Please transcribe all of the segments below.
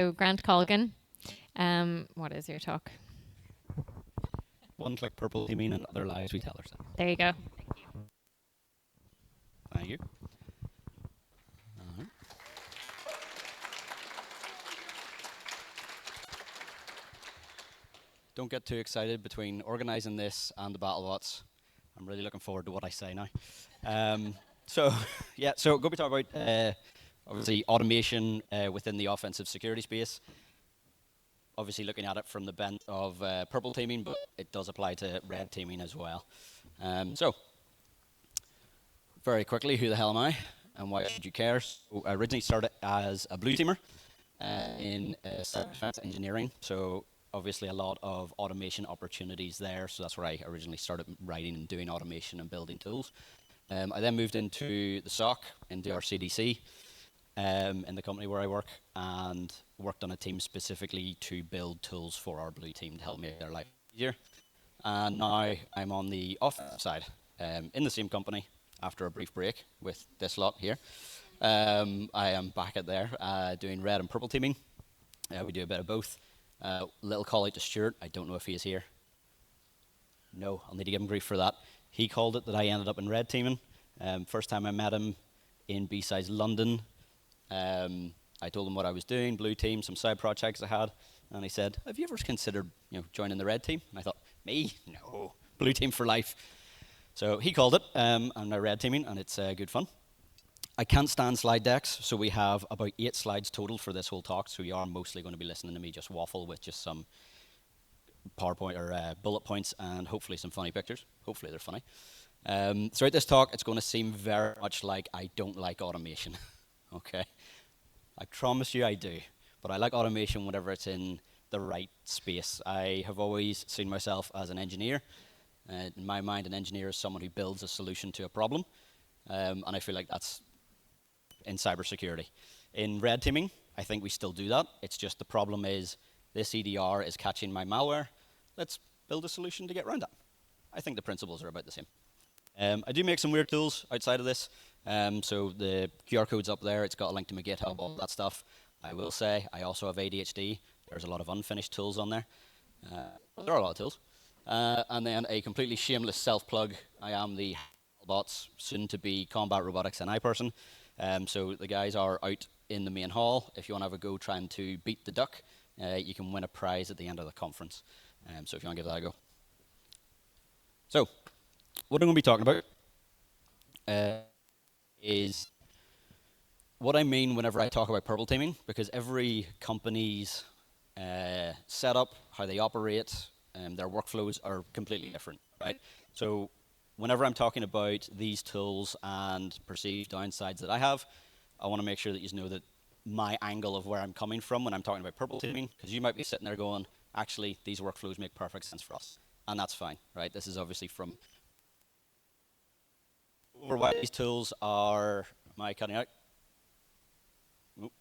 So Grant Colgan, what is your talk? OneClick purple teaming and other lies we tell ourselves. There you go. Thank you. Uh-huh. Don't get too excited between organising this and the BattleBots. I'm really looking forward to what I say now. So, yeah, so going to be talking about, obviously, automation within the offensive security space. Obviously looking at it from the bent of purple teaming, but it does apply to red teaming as well. So, very quickly, who the hell am I? And why should you care? So I originally started as a blue teamer in cyber defense engineering. So obviously a lot of automation opportunities there. So that's where I originally started writing and doing automation and building tools. I then moved into the SOC, into our CDC, in the company where I work, and worked on a team specifically to build tools for our blue team to help make their life easier. And now I'm on the offensive side, in the same company after a brief break with this lot here. I am back at there doing red and purple teaming. We do a bit of both. Little call out to Stuart. I don't know if he is here. No, I'll need to give him grief for that. He called it that I ended up in red teaming. First time I met him in BSides London, I told him what I was doing, blue team, some side projects I had, and he said, "Have you ever considered, joining the red team?" And I thought, me? No, blue team for life. So he called it. I'm now red teaming, and it's good fun. I can't stand slide decks, so we have about 8 slides total for this whole talk, so you are mostly going to be listening to me just waffle with just some PowerPoint or bullet points and hopefully some funny pictures. Hopefully they're funny. Throughout this talk, it's going to seem very much like I don't like automation. Okay? I promise you I do. But I like automation whenever it's in the right space. I have always seen myself as an engineer. In my mind, an engineer is someone who builds a solution to a problem. And I feel like that's in cybersecurity. In red teaming, I think we still do that. It's just the problem is this EDR is catching my malware. Let's build a solution to get around that. I think the principles are about the same. I do make some weird tools outside of this. So the QR code's up there. It's got a link to my GitHub, all that stuff. I will say I also have ADHD. There's a lot of unfinished tools on there. There are a lot of tools. And then a completely shameless self-plug. I am the bots, soon-to-be combat robotics and I person. So the guys are out in the main hall. If you want to have a go trying to beat the duck, you can win a prize at the end of the conference. So if you want to give that a go. So what I'm going to be talking about is what I mean whenever I talk about purple teaming, because every company's setup, how they operate, their workflows are completely different, right? So whenever I'm talking about these tools and perceived downsides that I have, I want to make sure that you know that my angle of where I'm coming from when I'm talking about purple teaming, because you might be sitting there going, actually, these workflows make perfect sense for us. And that's fine, right? This is obviously from over why these tools are, am I cutting out? Oop,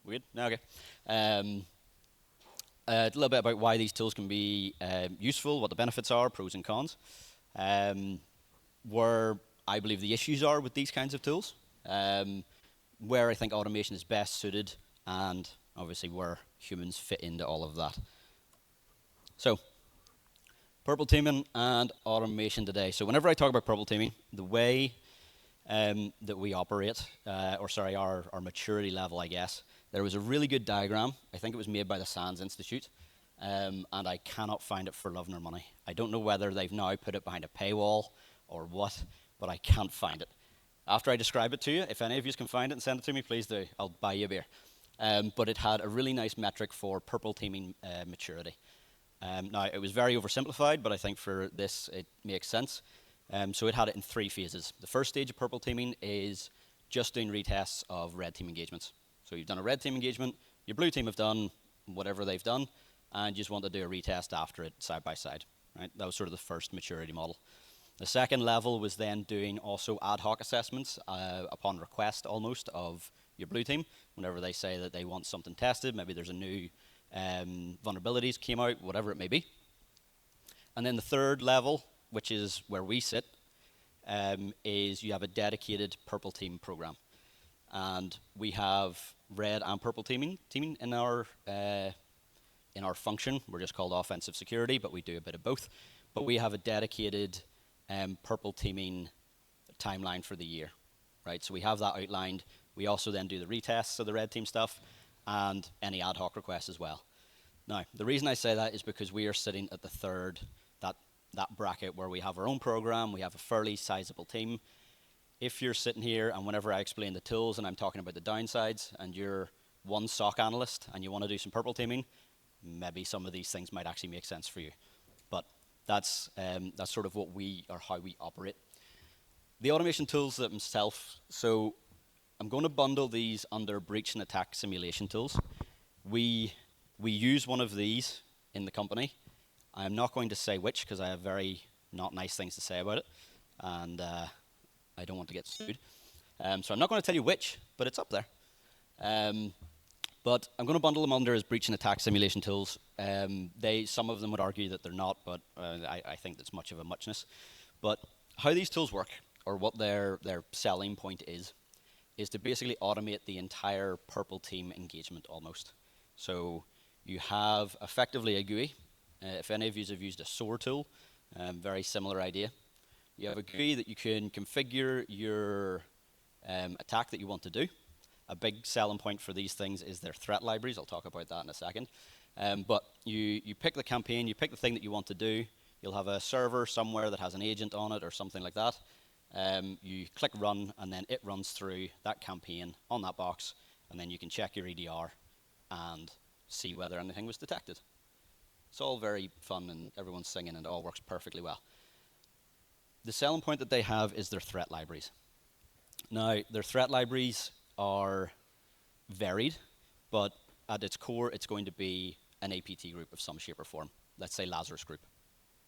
weird, no, okay. A little bit about why these tools can be useful, what the benefits are, pros and cons, where I believe the issues are with these kinds of tools, where I think automation is best suited, and obviously where humans fit into all of that. So, purple teaming and automation today. So whenever I talk about purple teaming, the way that we operate, our maturity level, I guess, there was a really good diagram. I think it was made by the SANS Institute, and I cannot find it for love nor money. I don't know whether they've now put it behind a paywall or what, but I can't find it. After I describe it to you, if any of you can find it and send it to me, please do. I'll buy you a beer. But it had a really nice metric for purple teaming maturity. Now, it was very oversimplified, but I think for this, it makes sense. So it had it in 3 phases. The first stage of purple teaming is just doing retests of red team engagements. So you've done a red team engagement, your blue team have done whatever they've done, and you just want to do a retest after it side by side. Right? That was sort of the first maturity model. The second level was then doing also ad hoc assessments upon request almost of your blue team. Whenever they say that they want something tested, maybe there's a new vulnerabilities came out, whatever it may be. And then the third level, which is where we sit, is you have a dedicated purple team program. and we have red and purple teaming in our function. We're just called offensive security, but we do a bit of both. But we have a dedicated purple teaming timeline for the year, right? So we have that outlined. We also then do the retests of the red team stuff and any ad hoc requests as well. Now, the reason I say that is because we are sitting at the third, that bracket where we have our own program, we have a fairly sizable team. If you're sitting here and whenever I explain the tools and I'm talking about the downsides and you're one SOC analyst and you want to do some purple teaming, maybe some of these things might actually make sense for you. But that's sort of how we operate. The automation tools themselves, so I'm going to bundle these under breach and attack simulation tools. We use one of these in the company. I'm not going to say which because I have very not nice things to say about it, and I don't want to get sued. So I'm not going to tell you which, but it's up there. But I'm going to bundle them under as breach and attack simulation tools. Some of them would argue that they're not, but I think that's much of a muchness. But how these tools work, or what their selling point is to basically automate the entire purple team engagement almost. So you have effectively a GUI. If any of you have used a SOAR tool, very similar idea. You have a GUI that you can configure your attack that you want to do. A big selling point for these things is their threat libraries. I'll talk about that in a second. But you pick the campaign, you pick the thing that you want to do. You'll have a server somewhere that has an agent on it or something like that. You click run, and then it runs through that campaign on that box, and then you can check your EDR and see whether anything was detected. It's all very fun, and everyone's singing, and it all works perfectly well. The selling point that they have is their threat libraries. Now, their threat libraries are varied, but at its core, it's going to be an APT group of some shape or form. Let's say Lazarus group,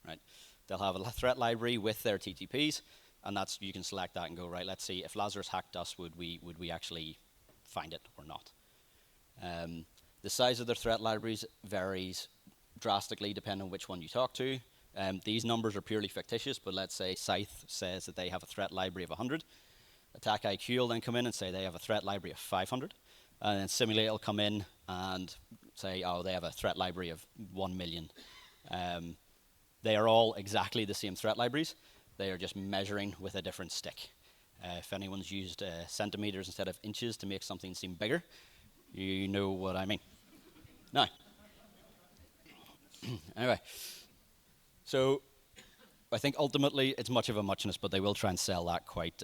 right? They'll have a threat library with their TTPs, and you can select that and go, right, let's see, if Lazarus hacked us, would we actually find it or not? The size of their threat libraries varies drastically depending on which one you talk to. These numbers are purely fictitious, but let's say Scythe says that they have a threat library of 100. Attack IQ will then come in and say they have a threat library of 500. And then Simulate will come in and say, oh, they have a threat library of 1 million. They are all exactly the same threat libraries. They are just measuring with a different stick. If anyone's used centimeters instead of inches to make something seem bigger, you know what I mean. Now, anyway, so I think ultimately it's much of a muchness, but they will try and sell that quite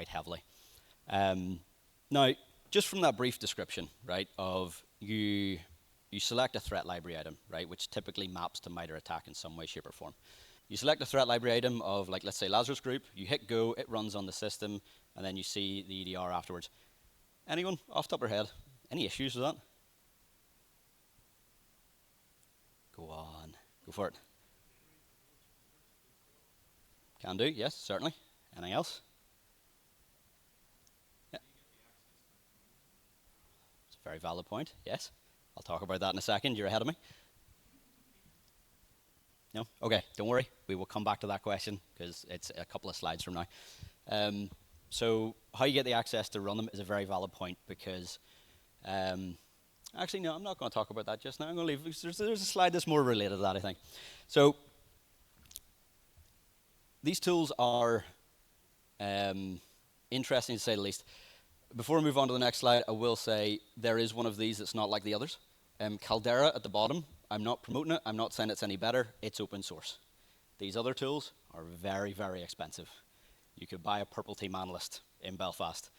heavily. Now, just from that brief description, right, of you select a threat library item, right, which typically maps to MITRE ATT&CK in some way, shape, or form. You select a threat library item of, like, let's say Lazarus Group. You hit go, it runs on the system, and then you see the EDR afterwards. Anyone off the top of their head? Any issues with that? Go on. Go for it. Can do, yes, certainly. Anything else? Yeah. It's a very valid point, yes. I'll talk about that in a second. You're ahead of me. No? Okay, don't worry. We will come back to that question because it's a couple of slides from now. So how you get the access to run them is a very valid point because actually, no, I'm not going to talk about that just now. I'm going to leave. There's a slide that's more related to that, I think. So these tools are interesting to say the least. Before we move on to the next slide, I will say there is one of these that's not like the others. Caldera at the bottom, I'm not promoting it. I'm not saying it's any better. It's open source. These other tools are very, very expensive. You could buy a purple team analyst in Belfast,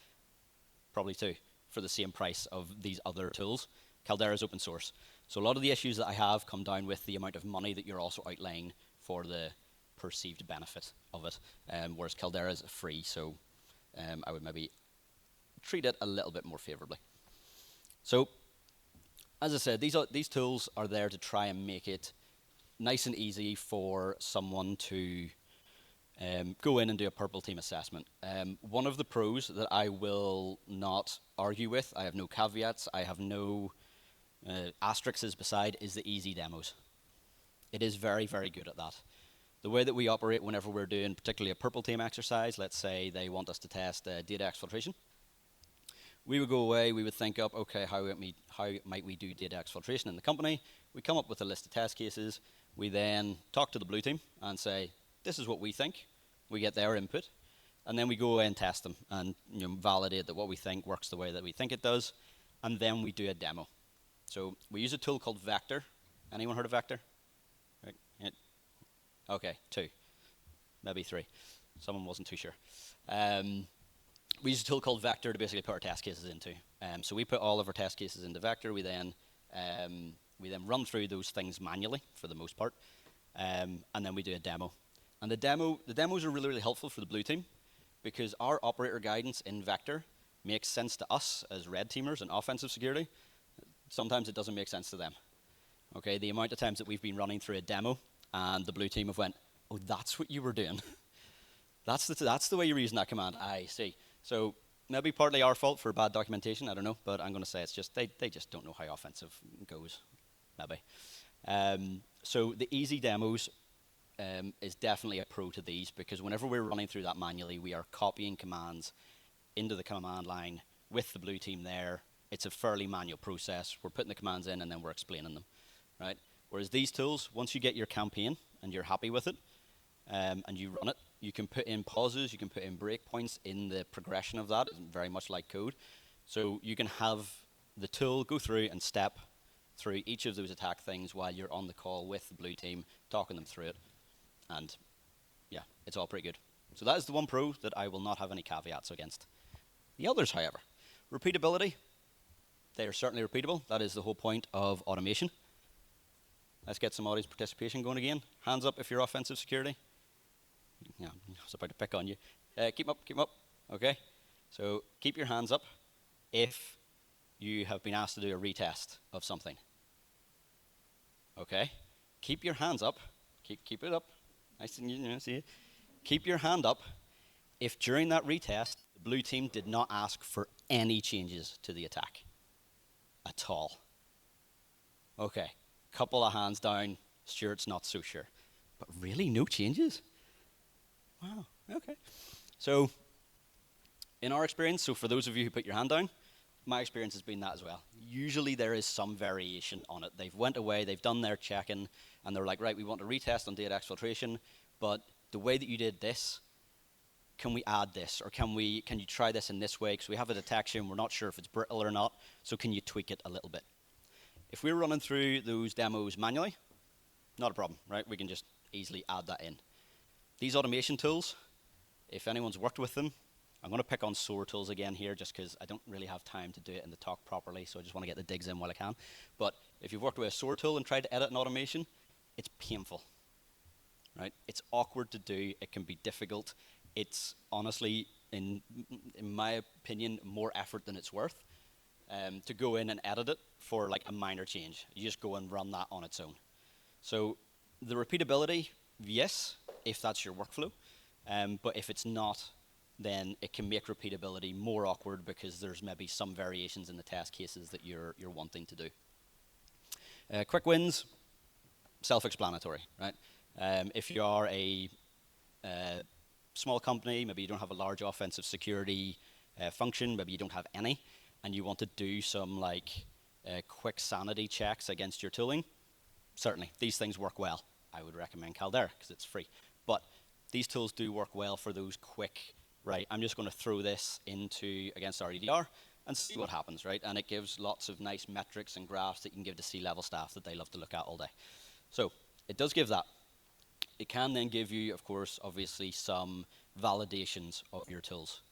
probably two, for the same price of these other tools. Caldera is open source. So a lot of the issues that I have come down with the amount of money that you're also outlaying for the perceived benefit of it, whereas Caldera is free, so I would maybe treat it a little bit more favorably. So, as I said, these tools are there to try and make it nice and easy for someone to go in and do a purple team assessment. One of the pros that I will not argue with, I have no caveats, I have no asterisks beside, is the easy demos. It is very, very good at that. The way that we operate whenever we're doing particularly a purple team exercise, let's say they want us to test data exfiltration, we would go away, we would think up, okay, how might we do data exfiltration in the company? We come up with a list of test cases. We then talk to the blue team and say, this is what we think. We get their input. And then we go away and test them and validate that what we think works the way that we think it does. And then we do a demo. So we use a tool called Vector. Anyone heard of Vector? Right. Yeah. Okay, 2, maybe 3. Someone wasn't too sure. We use a tool called Vector to basically put our test cases into. So we put all of our test cases into Vector. We then run through those things manually for the most part, and then we do a demo. And the demos are really, really helpful for the blue team because our operator guidance in Vector makes sense to us as red teamers in offensive security. Sometimes it doesn't make sense to them. Okay, the amount of times that we've been running through a demo and the blue team have went, oh, that's what you were doing. That's the way you were using that command. I see. So maybe partly our fault for bad documentation, I don't know, but I'm going to say it's just they just don't know how offensive goes, maybe. So the easy demos is definitely a pro to these because whenever we're running through that manually, we are copying commands into the command line with the blue team there. It's a fairly manual process. We're putting the commands in and then we're explaining them, right? Whereas these tools, once you get your campaign and you're happy with it and you run it, you can put in pauses, you can put in breakpoints in the progression of that, very much like code. So you can have the tool go through and step through each of those attack things while you're on the call with the blue team, talking them through it. And yeah, it's all pretty good. So that is the one pro that I will not have any caveats against. The others, however, repeatability. They are certainly repeatable. That is the whole point of automation. Let's get some audience participation going again. Hands up if you're offensive security. Yeah, I was about to pick on you. Keep up. Okay. So keep your hands up if you have been asked to do a retest of something. Okay. Keep your hands up. Keep it up. Nice to see it. Keep your hand up if during that retest the blue team did not ask for any changes to the attack at all. Okay. Couple of hands down. Stuart's not so sure. But really, no changes? Wow, okay. So, in our experience, so for those of you who put your hand down, my experience has been that as well. Usually there is some variation on it. They've went away, they've done their checking, and they're like, right, we want to retest on data exfiltration, but the way that you did this, can we add this? Or can you try this in this way? Because we have a detection, we're not sure if it's brittle or not, so can you tweak it a little bit? If we're running through those demos manually, not a problem, right? We can just easily add that in. These automation tools, if anyone's worked with them, I'm going to pick on SOAR tools again here just because I don't really have time to do it in the talk properly, so I just want to get the digs in while I can. But if you've worked with a SOAR tool and tried to edit an automation, it's painful, right? It's awkward to do. It can be difficult. It's honestly, in my opinion, more effort than it's worth to go in and edit it for like a minor change. You just go and run that on its own. So the repeatability, yes, if that's your workflow. But if it's not, then it can make repeatability more awkward because there's maybe some variations in the test cases that you're wanting to do. Quick wins, self-explanatory, right? If you are a small company, maybe you don't have a large offensive security function, maybe you don't have any, and you want to do some like quick sanity checks against your tooling, certainly these things work well. I would recommend Caldera because it's free. But these tools do work well for those quick, right, I'm just going to throw this against REDR and see what happens, right? And it gives lots of nice metrics and graphs that you can give to C-level staff that they love to look at all day. So it does give that. It can then give you, of course, obviously some validations of your tools.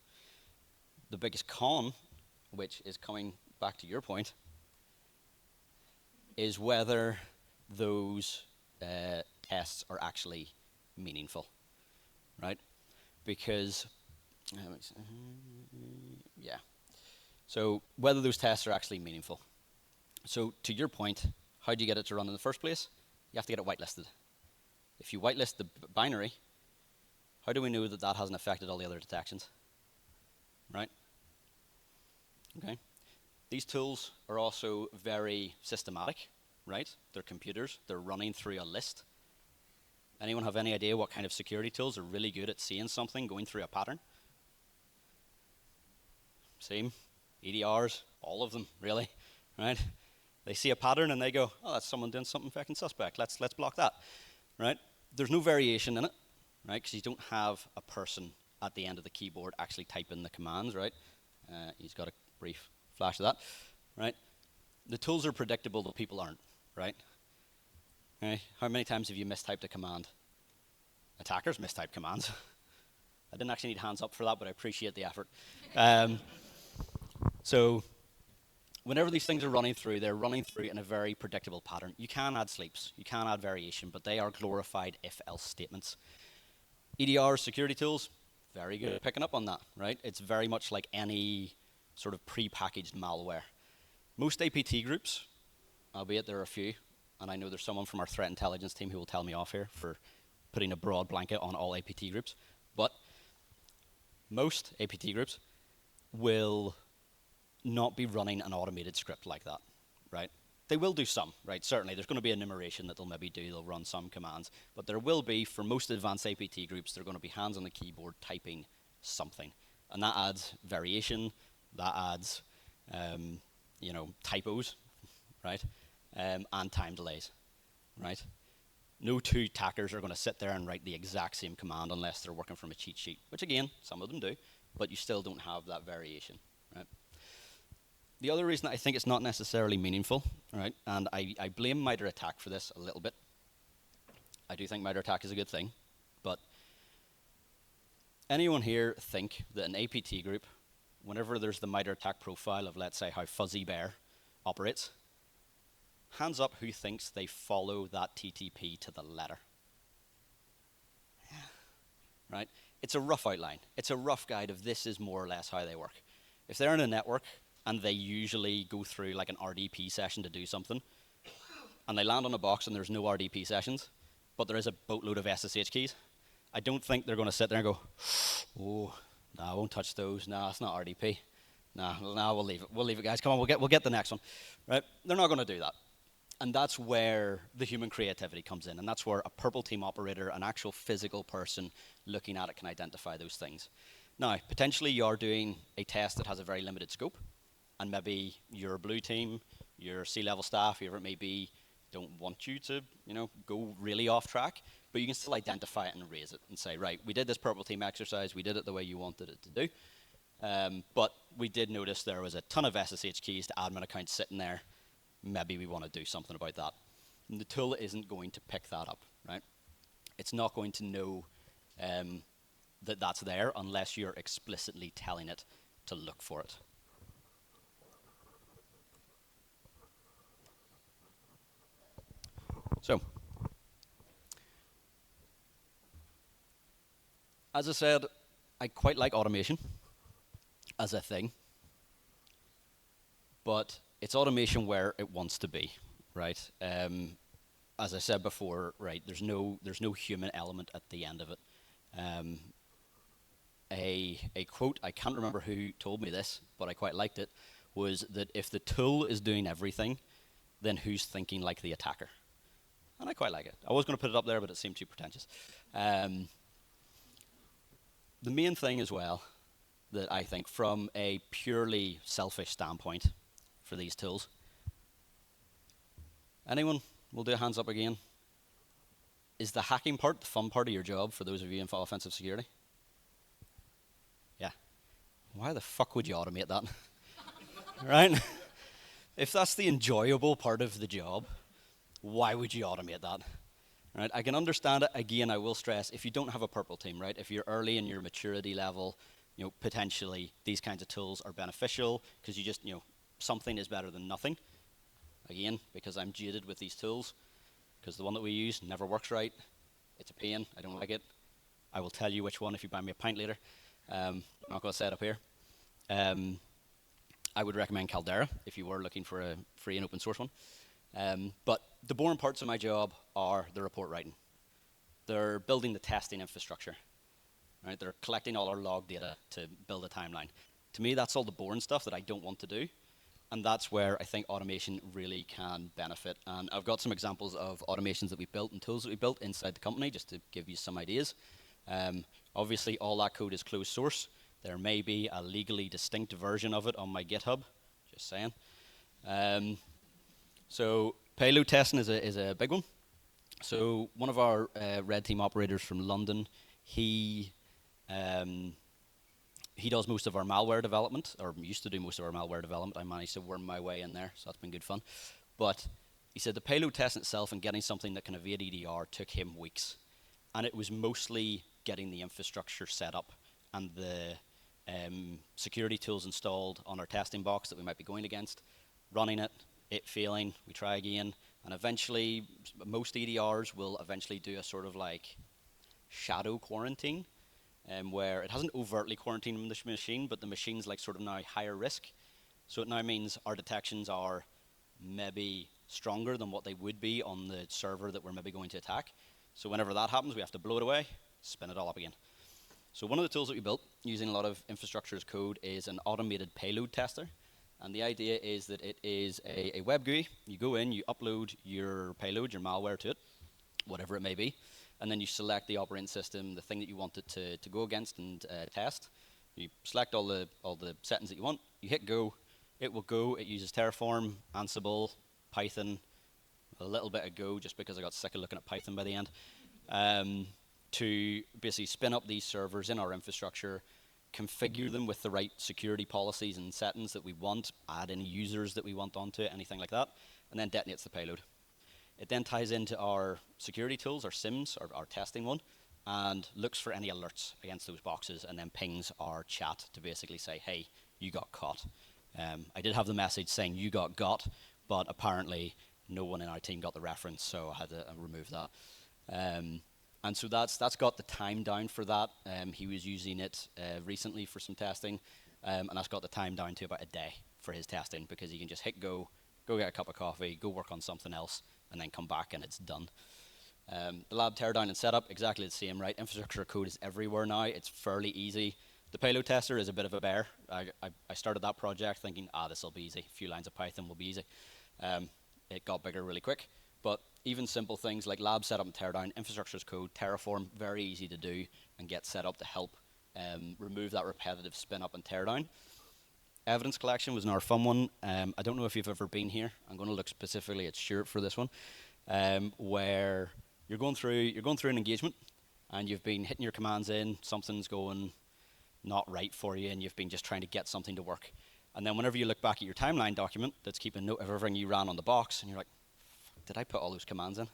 The biggest con, which is coming back to your point, is whether those tests are actually meaningful, right? Because, yeah. So whether those tests are actually meaningful. So to your point, how do you get it to run in the first place? You have to get it whitelisted. If you whitelist the binary, how do we know that that hasn't affected all the other detections, right? Okay. These tools are also very systematic, right? They're computers. They're running through a list. Anyone have any idea what kind of security tools are really good at seeing something, going through a pattern? Same. EDRs, all of them, really, right? They see a pattern and they go, oh, that's someone doing something fucking suspect. Let's block that, right? There's no variation in it, right? Because you don't have a person at the end of the keyboard actually typing the commands, right? He's got a brief flash of that, right? The tools are predictable, the people aren't, right? Okay. How many times have you mistyped a command? Attackers mistype commands. I didn't actually need hands up for that, but I appreciate the effort. So whenever these things are running through, they're running through in a very predictable pattern. You can add sleeps, you can add variation, but they are glorified if-else statements. EDR security tools, very good at picking up on that, right? It's very much like any sort of pre-packaged malware. Most APT groups, albeit there are a few, and I know there's someone from our threat intelligence team who will tell me off here for putting a broad blanket on all APT groups, but most APT groups will not be running an automated script like that, right? They will do some, right? Certainly, there's going to be enumeration that they'll maybe do. They'll run some commands, but there will be, for most advanced APT groups, they're going to be hands on the keyboard typing something, and that adds variation, that adds, typos, right? And time delays, right? No two attackers are going to sit there and write the exact same command unless they're working from a cheat sheet, which again, some of them do, but you still don't have that variation, right? The other reason I think it's not necessarily meaningful, right, and I blame MITRE ATT&CK for this a little bit. I do think MITRE ATT&CK is a good thing, but anyone here think that an APT group, whenever there's the MITRE ATT&CK profile of, let's say, how Fuzzy Bear operates, hands up who thinks they follow that TTP to the letter? Yeah. Right? It's a rough outline. It's a rough guide of this is more or less how they work. If they're in a network and they usually go through like an RDP session to do something, and they land on a box and there's no RDP sessions, but there is a boatload of SSH keys, I don't think they're going to sit there and go, oh, no, I won't touch those. No, it's not RDP. No, we'll leave it. We'll leave it, guys. Come on, we'll get the next one. Right? They're not going to do that. And that's where the human creativity comes in, and that's where a purple team operator, an actual physical person looking at it, can identify those things. Now, potentially you are doing a test that has a very limited scope, and maybe your blue team, your C-level staff, whoever it may be, don't want you to, go really off track, but you can still identify it and raise it and say, right, we did this purple team exercise, we did it the way you wanted it to do, but we did notice there was a ton of SSH keys to admin accounts sitting there. Maybe we want to do something about that. And the tool isn't going to pick that up, right? It's not going to know that that's there unless you're explicitly telling it to look for it. So, as I said, I quite like automation as a thing, but it's automation where it wants to be, right? As I said before, right, there's no human element at the end of it. A quote, I can't remember who told me this, but I quite liked it, was that if the tool is doing everything, then who's thinking like the attacker? And I quite like it. I was going to put it up there, but it seemed too pretentious. The main thing as well that I think from a purely selfish standpoint for these tools, anyone? We'll do a hands up again. Is the hacking part the fun part of your job for those of you in offensive security? Yeah. Why the fuck would you automate that? Right? If that's the enjoyable part of the job, why would you automate that? Right? I can understand it. Again, I will stress, if you don't have a purple team, right? If you're early in your maturity level, potentially these kinds of tools are beneficial because you just, something is better than nothing. Again, because I'm jaded with these tools, because the one that we use never works right. It's a pain. I don't like it. I will tell you which one if you buy me a pint later. I'm not going to say it up here. I would recommend Caldera if you were looking for a free and open source one. But the boring parts of my job are the report writing. They're building the testing infrastructure. Right? They're collecting all our log data to build a timeline. To me, that's all the boring stuff that I don't want to do. And that's where I think automation really can benefit. And I've got some examples of automations that we built and tools that we built inside the company, just to give you some ideas. Obviously, all that code is closed source. There may be a legally distinct version of it on my GitHub, just saying. So payload testing is a big one. So one of our red team operators from London, he does most of our malware development, or used to do most of our malware development. I managed to worm my way in there, so that's been good fun. But he said the payload testing itself and getting something that can evade EDR took him weeks. And it was mostly getting the infrastructure set up and the security tools installed on our testing box that we might be going against, running it failing, we try again, and eventually most EDRs will eventually do a sort of like shadow quarantine, where it hasn't overtly quarantined the machine, but the machine's like sort of now higher risk. So it now means our detections are maybe stronger than what they would be on the server that we're maybe going to attack. So whenever that happens, we have to blow it away, spin it all up again. So one of the tools that we built using a lot of infrastructure as code is an automated payload tester. And the idea is that it is a web GUI. You go in, you upload your payload, your malware to it, whatever it may be, and then you select the operating system, the thing that you want it to go against and test. You select all the settings that you want, you hit go, it will go. It uses Terraform, Ansible, Python, a little bit of Go just because I got sick of looking at Python by the end, to basically spin up these servers in our infrastructure, configure them with the right security policies and settings that we want, add any users that we want onto it, anything like that, and then detonates the payload. It then ties into our security tools, our SIMs, our testing one, and looks for any alerts against those boxes, and then pings our chat to basically say, hey, you got caught. I did have the message saying you got, but apparently no one in our team got the reference, so I had to remove that. And so that's got the time down for that. He was using it recently for some testing, and that's got the time down to about a day for his testing, because he can just hit go get a cup of coffee, go work on something else, and then come back and it's done. The lab teardown and setup, exactly the same, right? Infrastructure code is everywhere now. It's fairly easy. The payload tester is a bit of a bear. I started that project thinking, this will be easy. A few lines of Python will be easy. It got bigger really quick. But even simple things like lab setup and teardown, infrastructure as code, Terraform, very easy to do and get set up to help remove that repetitive spin up and teardown. Evidence collection was another fun one. I don't know if you've ever been here. I'm going to look specifically at Stuart for this one, where you're going through an engagement and you've been hitting your commands in, something's going not right for you, and you've been just trying to get something to work. And then whenever you look back at your timeline document that's keeping note of everything you ran on the box, and you're like, did I put all those commands in?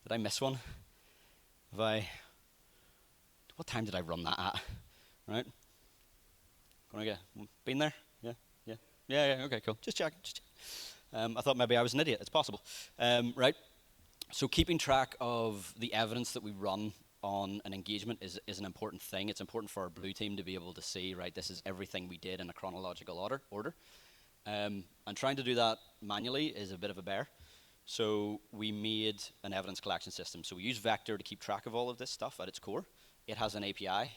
Did I miss one? What time did I run that at? Right? Gonna get, been there? Yeah, okay, cool. Just check. I thought maybe I was an idiot. It's possible. Right? So keeping track of the evidence that we run on an engagement is an important thing. It's important for our blue team to be able to see, right, this is everything we did in a chronological order. And trying to do that manually is a bit of a bear. So we made an evidence collection system. So we use Vector to keep track of all of this stuff at its core. It has an API.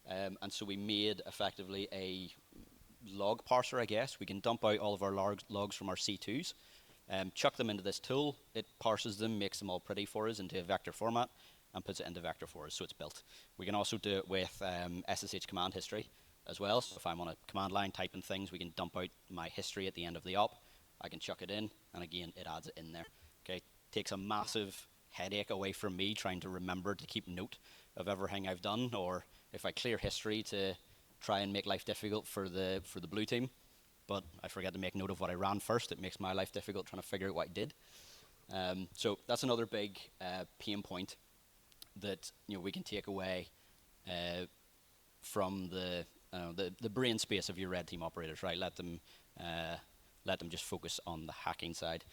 And so we made effectively a log parser, I guess. We can dump out all of our logs from our C2s, chuck them into this tool. It parses them, makes them all pretty for us into a vector format, and puts it into vector for us, so it's built. We can also do it with SSH command history as well. So if I'm on a command line typing things, we can dump out my history at the end of the op. I can chuck it in, and again, it adds it in there. Okay, takes a massive headache away from me trying to remember to keep note of everything I've done, or if I clear history to try and make life difficult for the blue team, but I forget to make note of what I ran first. It makes my life difficult trying to figure out what I did. So that's another big pain point that we can take away from the brain space of your red team operators, right? Let them just focus on the hacking side.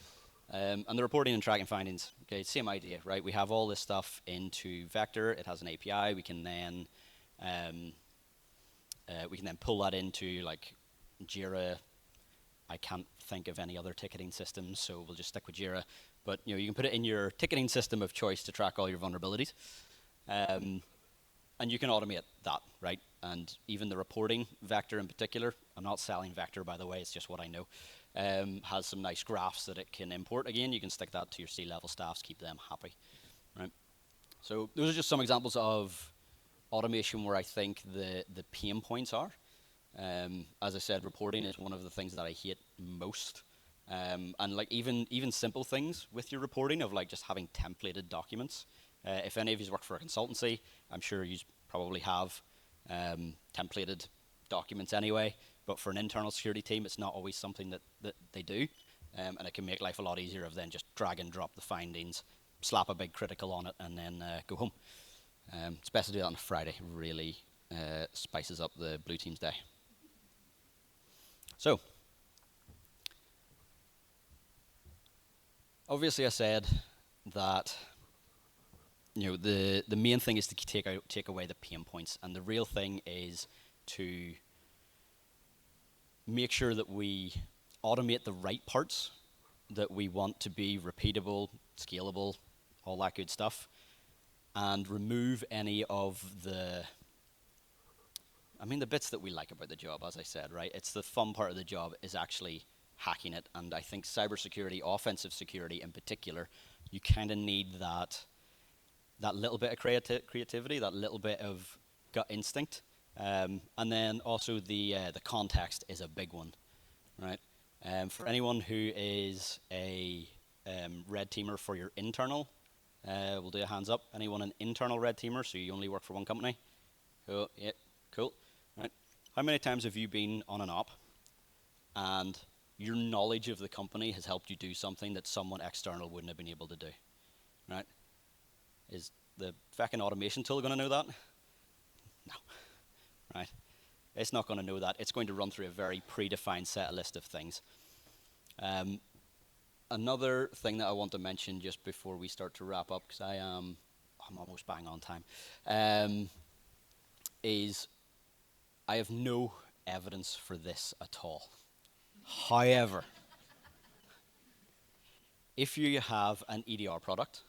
And the reporting and tracking findings, okay, same idea, right? We have all this stuff into Vector. It has an API. We can then pull that into like Jira. I can't think of any other ticketing systems, so we'll just stick with Jira. But you can put it in your ticketing system of choice to track all your vulnerabilities, and you can automate that, right? And even the reporting, Vector in particular. I'm not selling Vector, by the way. It's just what I know. Has some nice graphs that it can import. Again, you can stick that to your C-level staffs, keep them happy, right? So those are just some examples of automation where I think the pain points are. As I said, reporting is one of the things that I hate most. And like even simple things with your reporting of like just having templated documents. If any of you work for a consultancy, I'm sure you probably have templated documents anyway. But for an internal security team, it's not always something that they do, and it can make life a lot easier of then just drag and drop the findings, slap a big critical on it, and then go home. It's best to do that on a Friday. Really spices up the blue team's day. So, obviously, I said that the main thing is to take away the pain points, and the real thing is to make sure that we automate the right parts that we want to be repeatable, scalable, all that good stuff, and remove any of the bits that we like about the job. As I said, right, it's the fun part of the job is actually hacking it. And I think cybersecurity, offensive security in particular, you kind of need that little bit of creativity, that little bit of gut instinct, and then also the context is a big one, right? For anyone who is a red teamer for your internal, we'll do a hands up. Anyone an internal red teamer, so you only work for one company? Cool. Yeah, cool. Right. How many times have you been on an op and your knowledge of the company has helped you do something that someone external wouldn't have been able to do? Right? Is the fucking automation tool going to know that? No. Right? It's not going to know that. It's going to run through a very predefined set list of things. Another thing that I want to mention just before we start to wrap up, because I'm almost bang on time, is I have no evidence for this at all. However, if you have an EDR product,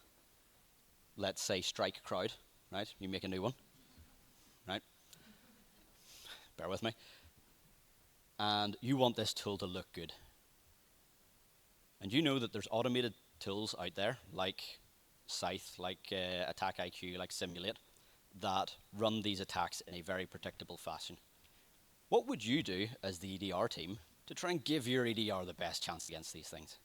let's say Strike Crowd, right? You make a new one, right? Bear with me. And you want this tool to look good. And you know that there's automated tools out there, like Scythe, like Attack IQ, like Simulate, that run these attacks in a very predictable fashion. What would you do as the EDR team to try and give your EDR the best chance against these things?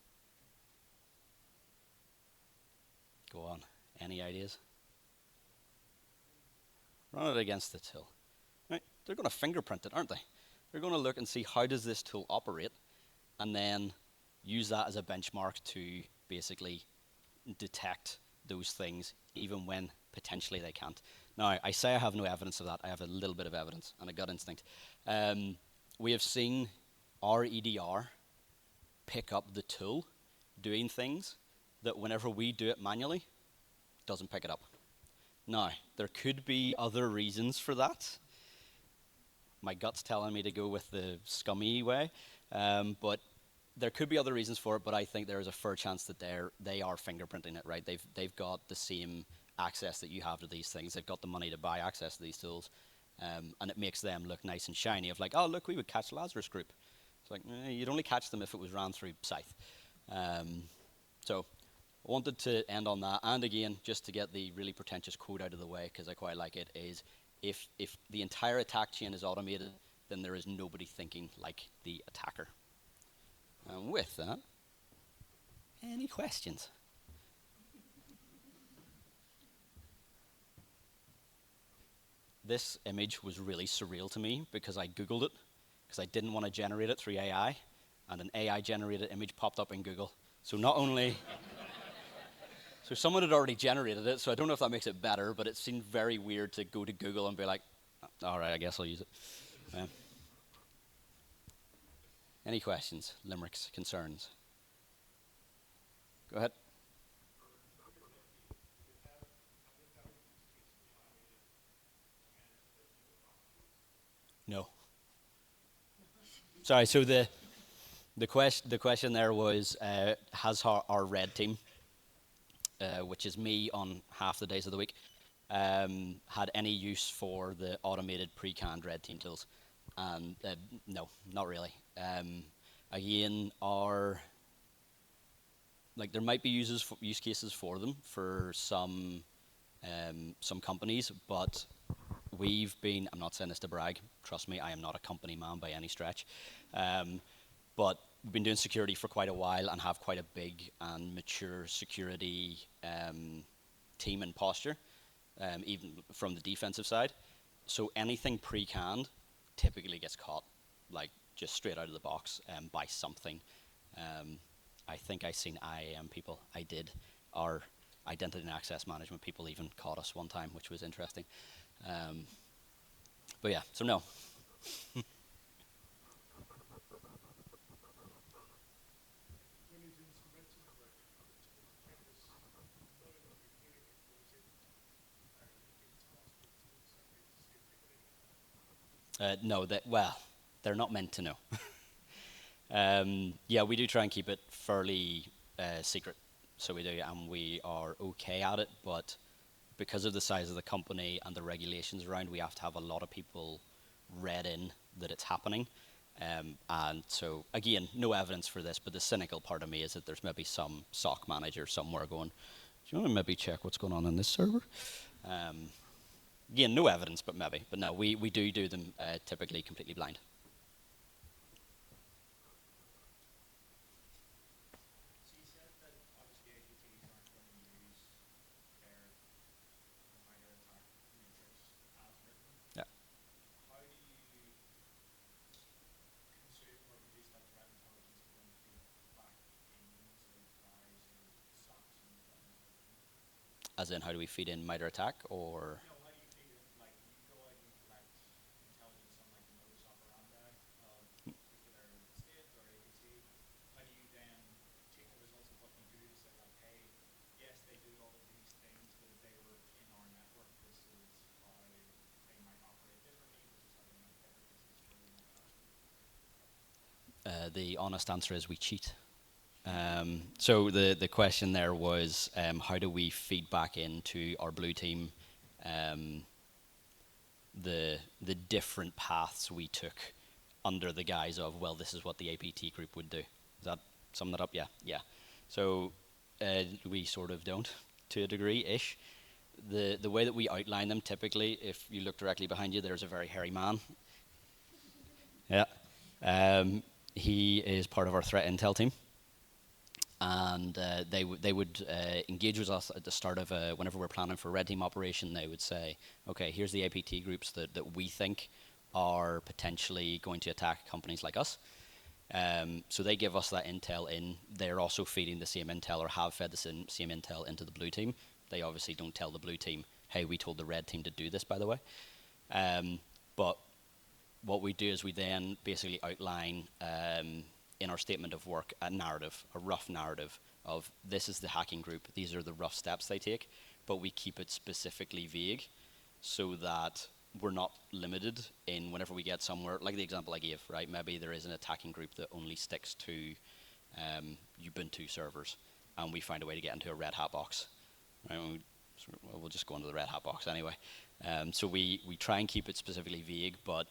Go on. Any ideas? Run it against the tool. Right? They're going to fingerprint it, aren't they? They're going to look and see how does this tool operate, and then use that as a benchmark to basically detect those things even when potentially they can't. Now, I say I have no evidence of that. I have a little bit of evidence and a gut instinct. We have seen our EDR pick up the tool doing things that whenever we do it manually, it doesn't pick it up. Now, there could be other reasons for that. My gut's telling me to go with the scummy way, but there could be other reasons for it, but I think there is a fair chance that they are fingerprinting it, right? They've got the same access that you have to these things. They've got the money to buy access to these tools, and it makes them look nice and shiny of like, oh, look, we would catch Lazarus Group. It's like, you'd only catch them if it was ran through Scythe. So I wanted to end on that. And again, just to get the really pretentious quote out of the way, because I quite like it, is if the entire attack chain is automated, then there is nobody thinking like the attacker. And with that, any questions? This image was really surreal to me because I Googled it, because I didn't want to generate it through AI, and an AI-generated image popped up in Google. So not only... So someone had already generated it, so I don't know if that makes it better, but it seemed very weird to go to Google and be like, all right, I guess I'll use it. Any questions, limericks, concerns? Go ahead. No. Sorry, so the question there was, has our red team, which is me on half the days of the week, had any use for the automated pre-canned red team tools? And no, not really. Again, there might be use cases for them for some companies, but we've been, I'm not saying this to brag, trust me, I am not a company man by any stretch, um, but we've been doing security for quite a while and have quite a big and mature security team and posture, even from the defensive side. So anything pre-canned typically gets caught, like just straight out of the box by something. Um, I think I seen IAM people. I did. Our identity and access management people even caught us one time, which was interesting. Um, but yeah, so no. No, that well, they're not meant to know. Yeah, we do try and keep it fairly secret, so we do, and we are okay at it. But because of the size of the company and the regulations around, we have to have a lot of people read in that it's happening. And so, again, no evidence for this, but the cynical part of me is that there's maybe some SOC manager somewhere going, do you want to maybe check what's going on this server? Um, Again, no evidence, but maybe. But no, we do them typically completely blind. So you said that obviously APTs aren't going to use their MITRE attack matrix as written. Yeah. How do you consume or produce that threat intelligence to then feed back into guys or SOCs and development within? As in, how do we feed in MITRE attack, or? No, how do you feed it? Like you go out and collect intelligence on like the modus operandi of a particular state or APT. How do you then take the results of what you do to say like, hey, yes, they do all of these things, but if they were in our network, this is how they might operate differently. This is how they might pivot. This is where we might catch them. The honest answer is we cheat. So the question there was, how do we feed back into our blue team um, the different paths we took under the guise of, well, this is what the APT group would do. Does that sum that up? Yeah, yeah. So we sort of don't, to a degree-ish. The way that we outline them, typically, if you look directly behind you, there's a very hairy man. Yeah. He is part of our threat intel team. And they would engage with us at the start of whenever we're planning for a red team operation. They would say, okay, here's the APT groups that we think are potentially going to attack companies like us. So they give us that intel in. They're also feeding the same intel, or have fed the same intel into the blue team. They obviously don't tell the blue team, hey, we told the red team to do this, by the way. But what we do is we then basically outline in our statement of work a narrative, a rough narrative of, this is the hacking group, these are the rough steps they take, but we keep it specifically vague so that we're not limited in whenever we get somewhere, like the example I gave, right? Maybe there is an attacking group that only sticks to Ubuntu servers, and we find a way to get into a Red Hat box. Right? We'll just go into the Red Hat box anyway. So we try and keep it specifically vague, but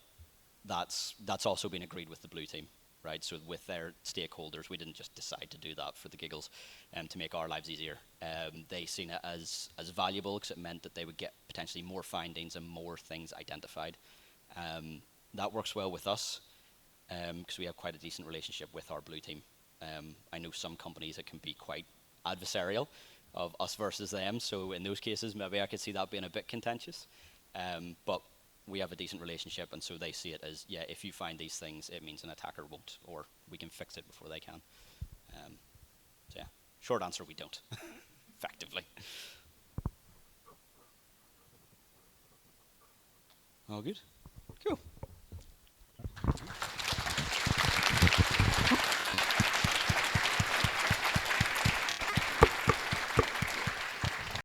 that's also been agreed with the blue team, right? So with their stakeholders, we didn't just decide to do that for the giggles, to make our lives easier. They seen it as valuable because it meant that they would get potentially more findings and more things identified. That works well with us because we have quite a decent relationship with our blue team. I know some companies it can be quite adversarial of us versus them. So in those cases, maybe I could see that being a bit contentious. But we have a decent relationship, and so they see it as, yeah, if you find these things, it means an attacker won't, or we can fix it before they can. So yeah, short answer, we don't, effectively. All good? Cool.